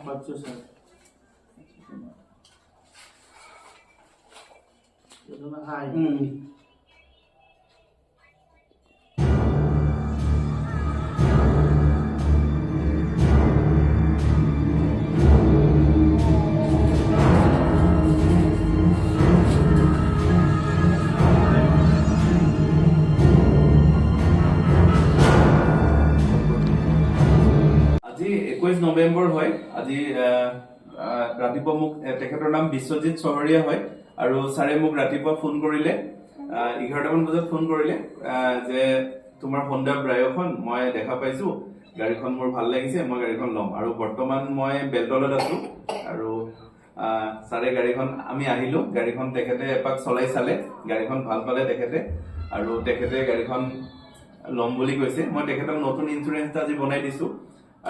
বাচ্চা স্যাৰ হাই আজি 21 নৱেম্বৰ হয় আজি ৰাতিপুৱা মোক তেখেতৰ নাম বিশ্বজিৎ চহৰীয়া হয় আৰু ছাৰে মোক ৰাতিপুৱা ফোন কৰিলে 11টা মান বজাত ফোন কৰিলে যে তোমাৰ হোণ্ডা ব্ৰায়োখন মই দেখা পাইছো গাড়ীখন মোৰ ভাল লাগিছে মই গাড়ীখন ল'ম আৰু বৰ্তমান মই বেলতলত আছো আৰু ছাৰে গাড়ীখন আমি আহিলো গাড়ীখন তেখেতে এপাক চলাই চালে গাড়ীখন ভাল পালে তেখেতে আৰু তেখেতে গাড়ীখন ল'ম বুলি কৈছে মই তেখেতক নতুন ইঞ্চুৰেঞ্চ এটা আজি বনাই দিছো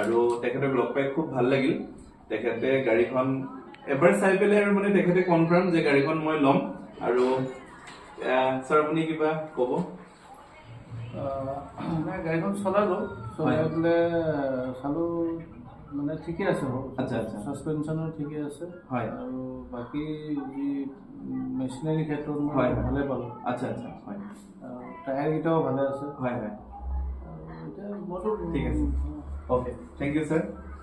আৰু তেখেতক লগ পাই খুব ভাল লাগিল তেখেতে গাড়ীখন এবাৰ চাই পেলাই আৰু মানে তেখেতে কনফাৰ্ম যে গাড়ীখন মই ল'ম আৰু স্যাৰ আপুনি কিবা ক'ব নাই গাড়ীখন চলালো চলাই পেলাই চালো মানে ঠিকে আছে আচ্ছা আচ্ছা সাসপেনশনৰ ঠিকে আছে হয় আৰু বাকি যি মেচিনাৰী ক্ষেত্ৰত হয় ভালে পালো আচ্ছা আচ্ছা হয় টায়াৰ কেইটাও ভালে আছে হয় হয় মোৰটো ঠিক আছে okay thank you sir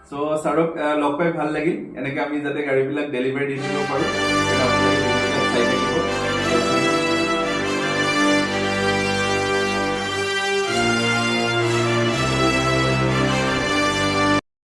so স্যাৰক লগ পাই ভাল লাগিল এনেকে আমি যাতে গাড়ীবিলাক ডেলিভাৰী দি দিব পাৰো